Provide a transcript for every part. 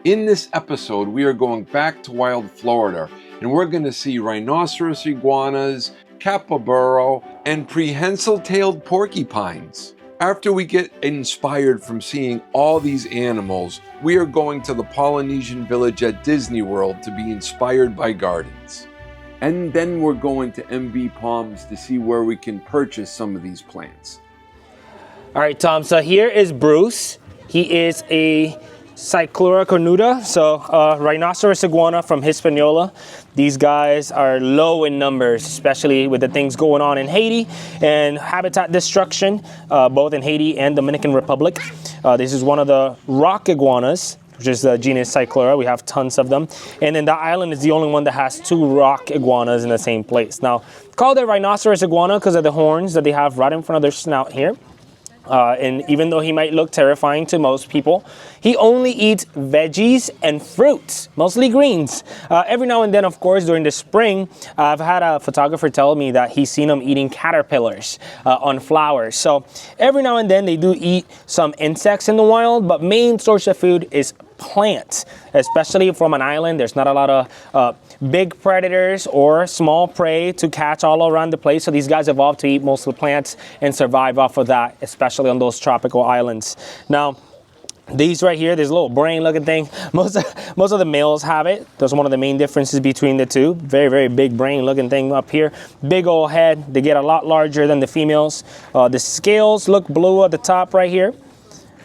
In this episode, we are going back to wild Florida, and we're going to see Rhinoceros Iguanas, Capybara, and Prehensile Tailed Porcupines. After we get inspired from seeing all these animals, we are going to the Polynesian village at Disney World to be inspired by gardens. And then we're going to MB Palms to see where we can purchase some of these plants. All right, Tom, so here is Bruce. He is a Cyclura cornuta, so Rhinoceros Iguana from Hispaniola. These guys are low in numbers, especially with the things going on in Haiti and habitat destruction, both in Haiti and Dominican Republic. This is one of the rock iguanas, which is the genus Cyclura. We have tons of them. And then the island is the only one that has two rock iguanas in the same place. Now, called a Rhinoceros Iguana because of the horns that they have right in front of their snout here. And even though he might look terrifying to most people, he only eats veggies and fruits, mostly greens. Every now and then, of course, during the spring, I've had a photographer tell me that he's seen them eating caterpillars on flowers. So every now and then they do eat some insects in the wild, but main source of food is plants, especially from an island. There's not a lot of big predators or small prey to catch all around the place. So these guys evolved to eat mostly plants and survive off of that, especially on those tropical islands. Now, these right here, this little brain looking thing, most of the males have it. That's one of the main differences between the two. Very, very big brain looking thing up here. Big old head. They get a lot larger than the females. The scales look blue at the top right here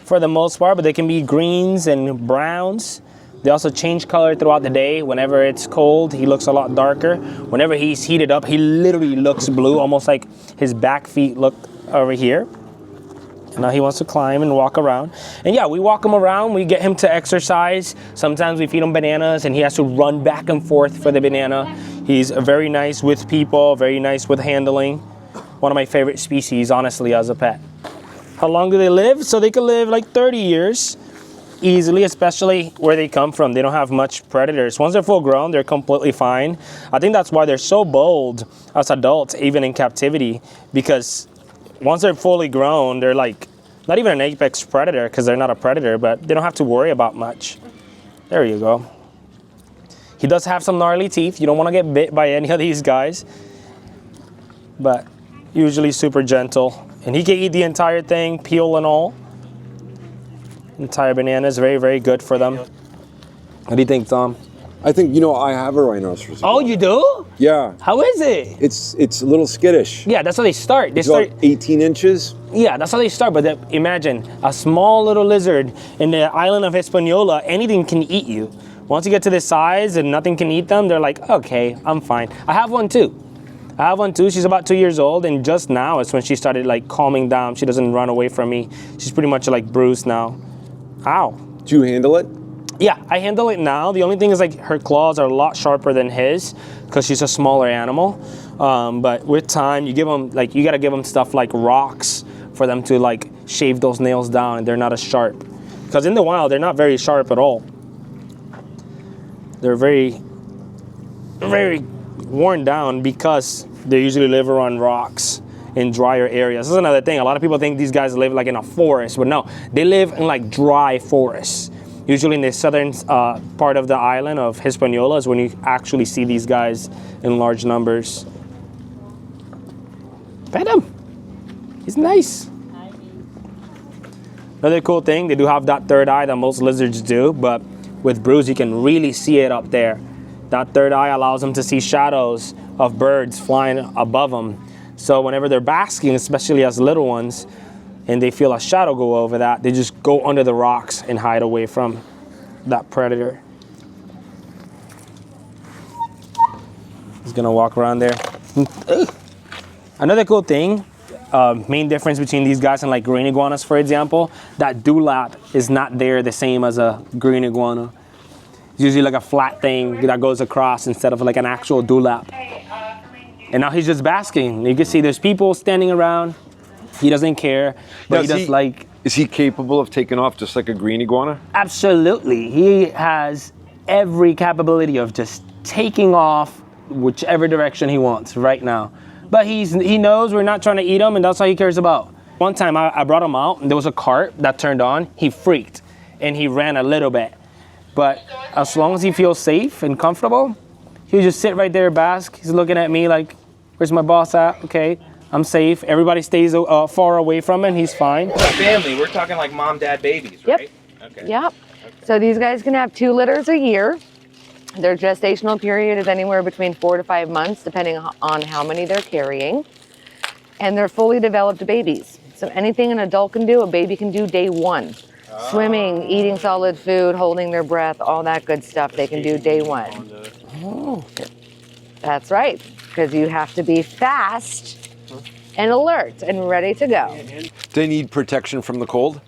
for the most part, but they can be greens and browns. They also change color throughout the day. Whenever it's cold, he looks a lot darker. Whenever he's heated up, he literally looks blue, almost like his back feet look over here. And now he wants to climb and walk around. And yeah, we walk him around. We get him to exercise. Sometimes we feed him bananas and he has to run back and forth for the banana. He's very nice with people, very nice with handling. One of my favorite species, honestly, as a pet. How long do they live? So they can live like 30 years easily, especially where they come from. They don't have much predators. Once they're full grown, they're completely fine. I think that's why they're so bold as adults, even in captivity, because once they're fully grown, they're like not even an apex predator because they're not a predator, but they don't have to worry about much. There you go. He does have some gnarly teeth. You don't want to get bit by any of these guys, but usually super gentle. And he can eat the entire thing, peel and all. Entire banana is very, very good for them. What do you think, Tom? I think, I have a rhinoceros. Oh, you do? Yeah. How is it? It's a little skittish. Yeah, that's how they start. It's about 18 inches. Yeah, that's how they start. But imagine a small little lizard in the island of Hispaniola, anything can eat you. Once you get to this size and nothing can eat them, they're like, okay, I'm fine. I have one too. She's about 2 years old, and just now is when she started like calming down. She doesn't run away from me. She's pretty much like Bruce now. Ow. Do you handle it? Yeah, I handle it now. The only thing is like her claws are a lot sharper than his because she's a smaller animal. But with time, you gotta give them stuff like rocks for them to like shave those nails down, and they're not as sharp. Because in the wild, they're not very sharp at all. They're very, very worn down because they usually live around rocks in drier areas. This is another thing. A lot of people think these guys live like in a forest, but no, they live in like dry forests. Usually in the southern part of the island of Hispaniola is when you actually see these guys in large numbers. Pet him. He's nice. Another cool thing, they do have that third eye that most lizards do, but with Bruce, you can really see it up there. That third eye allows them to see shadows of birds flying above them. So whenever they're basking, especially as little ones, and they feel a shadow go over that, they just go under the rocks and hide away from that predator. He's gonna walk around there. Another cool thing, main difference between these guys and like green iguanas, for example, that dewlap is not there the same as a green iguana. It's usually like a flat thing that goes across instead of like an actual dewlap. And now he's just basking. You can see there's people standing around. He doesn't care, but Is he capable of taking off just like a green iguana? Absolutely. He has every capability of just taking off whichever direction he wants right now. But he knows we're not trying to eat him, and that's all he cares about. One time I brought him out, and there was a cart that turned on. He freaked, and he ran a little bit. But as long as he feels safe and comfortable, he'll just sit right there, bask. He's looking at me like, where's my boss at? Okay, I'm safe. Everybody stays far away from him. He's fine. It's a family. We're talking like mom, dad, babies, right? Okay. Yep. So these guys can have 2 litters a year. Their gestational period is anywhere between 4 to 5 months, depending on how many they're carrying. And they're fully developed babies. So anything an adult can do, a baby can do day 1. Swimming, eating solid food, holding their breath, all that good stuff they can do day 1. Oh. That's right, because you have to be fast and alert and ready to go. They need protection from the cold?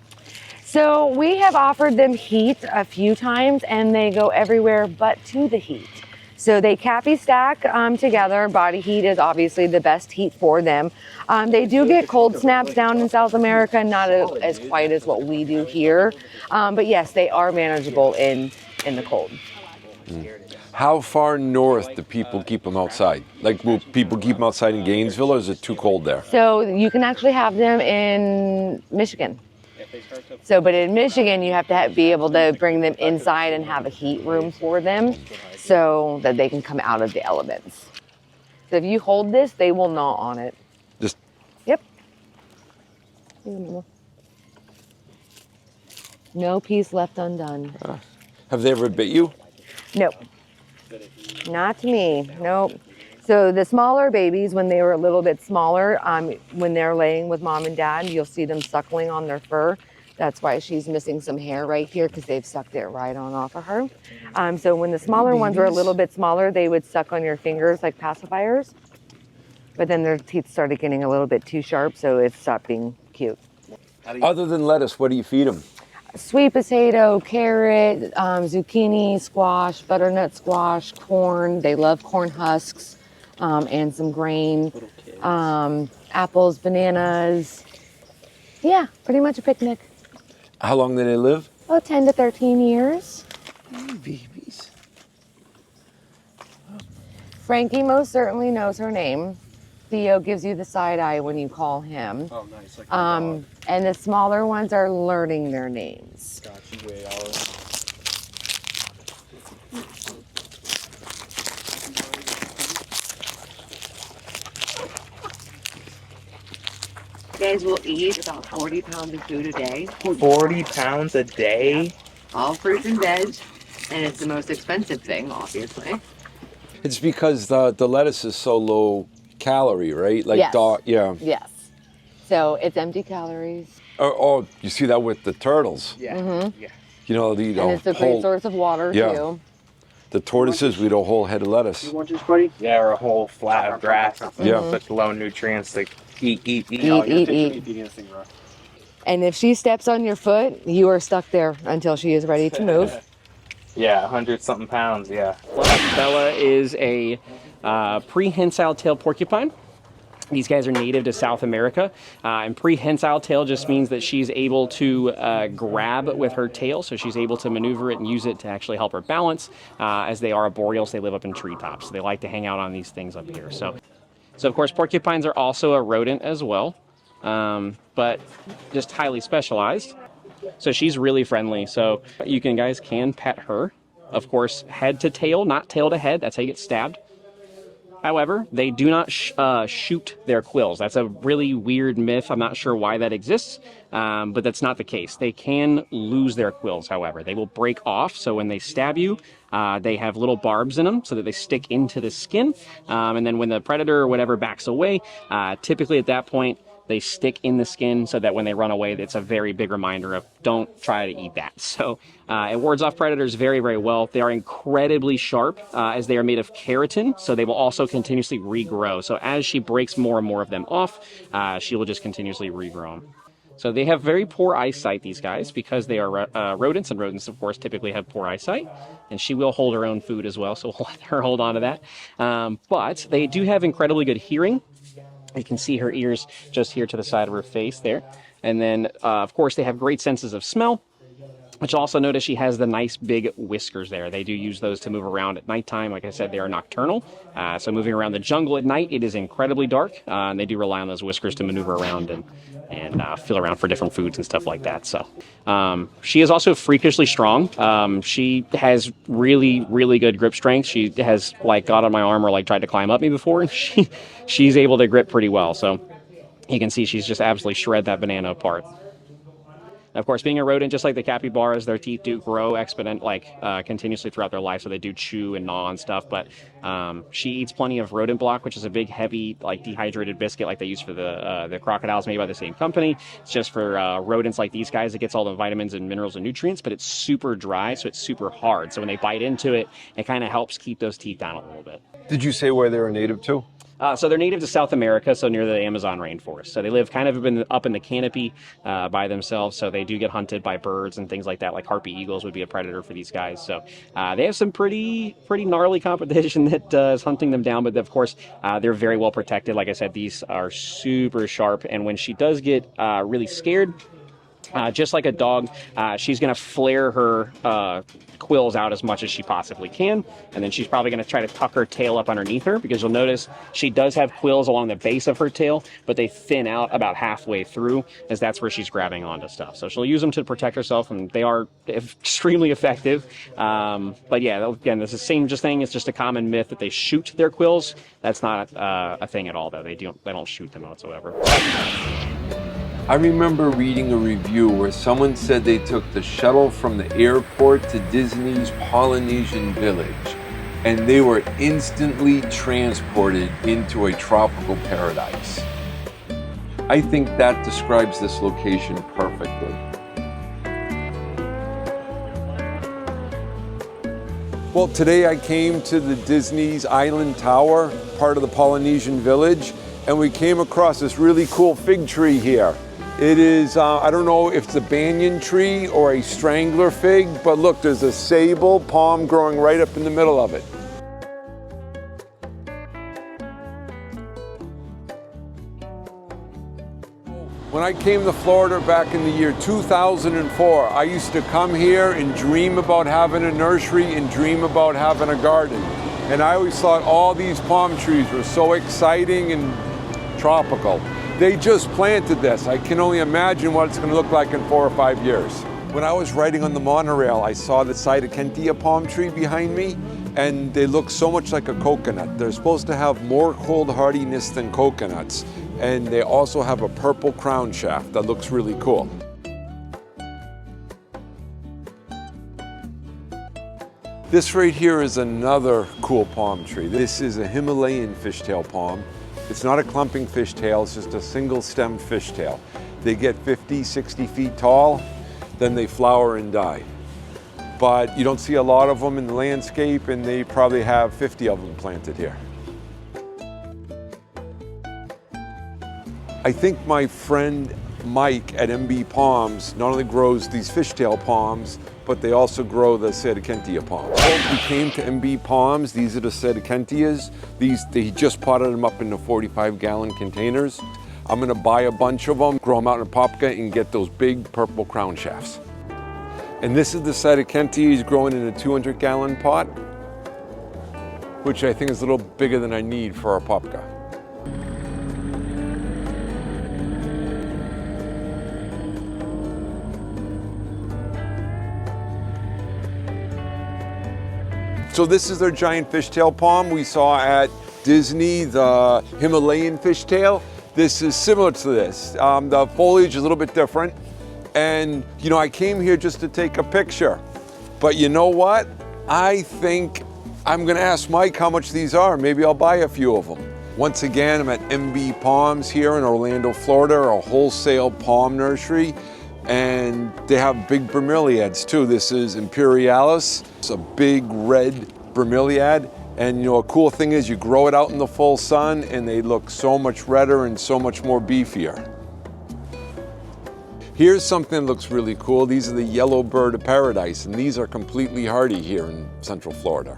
So we have offered them heat a few times and they go everywhere but to the heat. So they cappy stack together. Body heat is obviously the best heat for them. They do get cold snaps down in South America, not as quite as what we do here. But yes, they are manageable in the cold. How far north do people keep them outside? Like, will people keep them outside in Gainesville, or is it too cold there? So you can actually have them in Michigan. So, but in Michigan, you have to be able to bring them inside and have a heat room for them so that they can come out of the elements. So if you hold this, they will gnaw on it. Just. Yep. No piece left undone. Have they ever bit you? Nope. Not me. Nope. So the smaller babies, when they were a little bit smaller, when they're laying with mom and dad, you'll see them suckling on their fur. That's why she's missing some hair right here, because they've sucked it right on off of her. So when the smaller ones were a little bit smaller, they would suck on your fingers like pacifiers. But then their teeth started getting a little bit too sharp, so it stopped being cute. Other than lettuce, what do you feed them? Sweet potato, carrot, zucchini, squash, butternut squash, corn. They love corn husks. And some grain, apples, bananas. Yeah, pretty much a picnic. How long do they live? Oh, 10 to 13 years. Babies. Frankie most certainly knows her name. Theo gives you the side eye when you call him. Oh, nice. Like And the smaller ones are learning their names. Guys will eat about 40 pounds of food a day. 40 pounds a day? All fruits and veg. And it's the most expensive thing, obviously. It's because the lettuce is so low calorie, right? Like Yes. yeah. Yes. So it's empty calories. Oh, you see that with the turtles. Yeah. Mm-hmm. Yeah. You know, And it's a great source of water, too. the tortoises, we eat a whole head of lettuce. You want this, buddy? Yeah, or a whole flat of grass. Yeah. Such low nutrients to eat. Eat. And if she steps on your foot, you are stuck there until she is ready to move. Yeah, 100-something pounds, yeah. Bella is a prehensile tailed porcupine. These guys are native to South America, and prehensile tail just means that she's able to grab with her tail, so she's able to maneuver it and use it to actually help her balance. As they are arboreals, they live up in treetops, so they like to hang out on these things up here. So of course, porcupines are also a rodent as well, but just highly specialized. So she's really friendly, so you guys can pet her. Of course, head to tail, not tail to head. That's how you get stabbed. However, they do not shoot their quills. That's a really weird myth. I'm not sure why that exists, but that's not the case. They can lose their quills, however. They will break off, so when they stab you, they have little barbs in them so that they stick into the skin. And then when the predator or whatever backs away, typically at that point, they stick in the skin so that when they run away, it's a very big reminder of don't try to eat that. So it wards off predators very, very well. They are incredibly sharp as they are made of keratin, so they will also continuously regrow. So as she breaks more and more of them off, she will just continuously regrow them. So they have very poor eyesight, these guys, because they are rodents, and rodents, of course, typically have poor eyesight. And she will hold her own food as well, so we'll let her hold on to that. But they do have incredibly good hearing. You can see her ears just here to the side of her face there. And then, of course, they have great senses of smell. But you'll also notice she has the nice big whiskers there. They do use those to move around at nighttime. Like I said, they are nocturnal. So moving around the jungle at night, it is incredibly dark. And they do rely on those whiskers to maneuver around and feel around for different foods and stuff like that. So she is also freakishly strong. She has really, really good grip strength. She has like got on my arm or like tried to climb up me before. And she's able to grip pretty well. So you can see she's just absolutely shred that banana apart. Of course, being a rodent, just like the capybaras, their teeth do grow continuously throughout their life, so they do chew and gnaw and stuff. But she eats plenty of rodent block, which is a big, heavy, like dehydrated biscuit, like they use for the crocodiles, made by the same company. It's just for rodents like these guys. It gets all the vitamins and minerals and nutrients, but it's super dry, so it's super hard. So when they bite into it, it kind of helps keep those teeth down a little bit. Did you say where they were native to? So they're native to South America, so near the Amazon rainforest. So they live kind of up in the canopy by themselves, so they do get hunted by birds and things like that, like harpy eagles would be a predator for these guys. So they have some pretty gnarly competition that is hunting them down, but of course they're very well protected. Like I said, these are super sharp, and when she does get really scared, just like a dog, she's going to flare her quills out as much as she possibly can, and then she's probably going to try to tuck her tail up underneath her, because you'll notice she does have quills along the base of her tail, but they thin out about halfway through, as that's where she's grabbing onto stuff. So she'll use them to protect herself, and they are extremely effective. But yeah, again, this is the same thing. It's just a common myth that they shoot their quills. That's not a thing at all, though. They don't shoot them whatsoever. I remember reading a review where someone said they took the shuttle from the airport to Disney's Polynesian village, and they were instantly transported into a tropical paradise. I think that describes this location perfectly. Well, today I came to the Disney's Island Tower, part of the Polynesian village, and we came across this really cool fig tree here. It is, I don't know if it's a banyan tree or a strangler fig, but look, there's a sable palm growing right up in the middle of it. When I came to Florida back in the year 2004, I used to come here and dream about having a nursery and dream about having a garden. And I always thought all these palm trees were so exciting and tropical. They just planted this. I can only imagine what it's going to look like in 4 or 5 years. When I was riding on the monorail, I saw the Cyticentia palm tree behind me, and they look so much like a coconut. They're supposed to have more cold hardiness than coconuts, and they also have a purple crown shaft that looks really cool. This right here is another cool palm tree. This is a Himalayan fishtail palm. It's not a clumping fishtail, it's just a single stem fishtail. They get 50, 60 feet tall, then they flower and die. But you don't see a lot of them in the landscape, and they probably have 50 of them planted here. I think my friend Mike at MB Palms not only grows these fishtail palms, but they also grow the Cyticentia palms. We came to MB Palms. These are the Cyticentias. He just potted them up into 45-gallon containers. I'm gonna buy a bunch of them, grow them out in a popka, and get those big purple crown shafts. And this is the Cyticentia. He's growing in a 200-gallon pot, which I think is a little bigger than I need for our popka. So this is their giant fishtail palm we saw at Disney, the Himalayan fishtail. This is similar to this. The foliage is a little bit different. And you know, I came here just to take a picture. But you know what? I think I'm gonna ask Mike how much these are. Maybe I'll buy a few of them. Once again, I'm at MB Palms here in Orlando, Florida, a wholesale palm nursery. And they have big bromeliads too. This is Imperialis. It's a big red bromeliad. And you know, a cool thing is you grow it out in the full sun and they look so much redder and so much more beefier. Here's something that looks really cool. These are the yellow bird of paradise, and these are completely hardy here in Central Florida.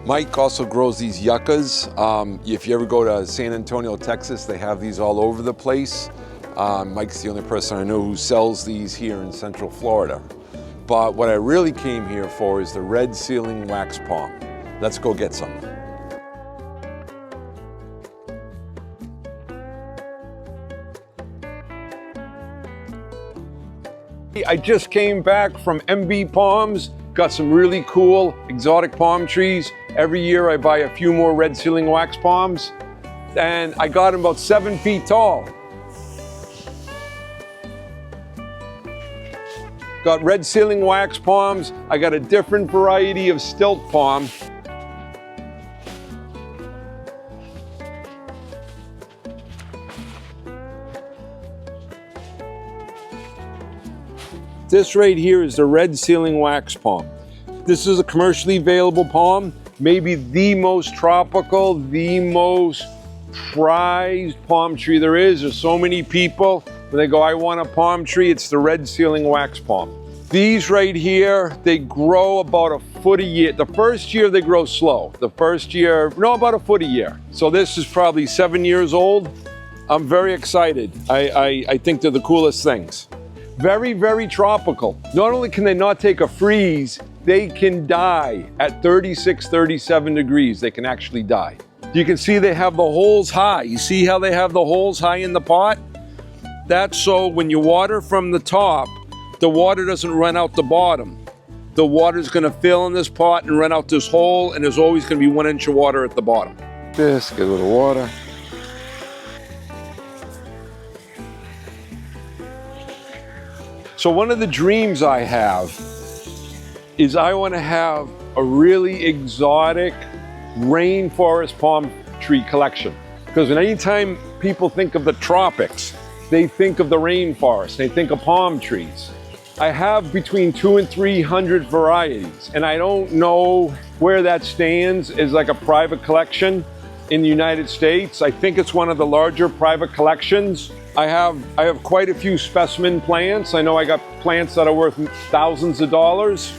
Mike also grows these yuccas. If you ever go to San Antonio, Texas, they have these all over the place. Mike's the only person I know who sells these here in Central Florida. But what I really came here for is the red ceiling wax palm. Let's go get some. I just came back from MB Palms, got some really cool exotic palm trees. Every year I buy a few more red ceiling wax palms, and I got them about 7 feet tall. Got red ceiling wax palms. I got a different variety of stilt palm. This right here is the red ceiling wax palm. This is a commercially available palm, maybe the most tropical, the most prized palm tree there is. There's so many people, when they go, I want a palm tree, it's the red ceiling wax palm. These right here, they grow about a foot a year. The first year they grow slow. The first year, no, about a foot a year. So this is probably 7 years old. I'm very excited. I think they're the coolest things. Very, very tropical. Not only can they not take a freeze, they can die at 36, 37 degrees. They can actually die. You can see they have the holes high. You see how they have the holes high in the pot? That's so when you water from the top, the water doesn't run out the bottom. The water's gonna fill in this pot and run out this hole, and there's always gonna be 1 inch of water at the bottom. This, get a little water. So one of the dreams I have is I want to have a really exotic rainforest palm tree collection. Because anytime people think of the tropics, they think of the rainforest, they think of palm trees. I have between 200 and 300 varieties, and I don't know where that stands as like a private collection in the United States. I think it's one of the larger private collections. I have quite a few specimen plants. I know I got plants that are worth thousands of dollars.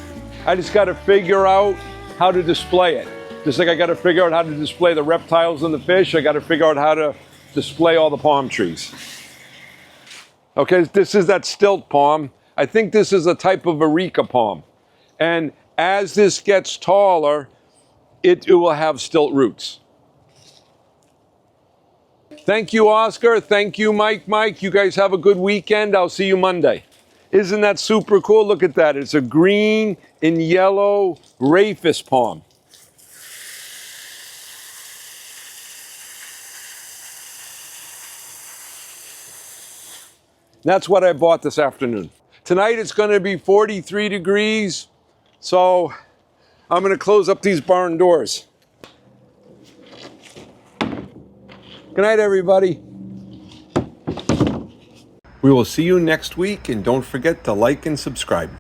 I just got to figure out how to display it. Just like I got to figure out how to display the reptiles and the fish, I got to figure out how to display all the palm trees. Okay, this is that stilt palm. I think this is a type of areca palm. And as this gets taller, it will have stilt roots. Thank you, Oscar. Thank you, Mike. You guys have a good weekend. I'll see you Monday. Isn't that super cool? Look at that. It's a green and yellow rhapis palm. That's what I bought this afternoon. Tonight it's going to be 43 degrees, so I'm going to close up these barn doors. Good night, everybody. We will see you next week, and don't forget to like and subscribe.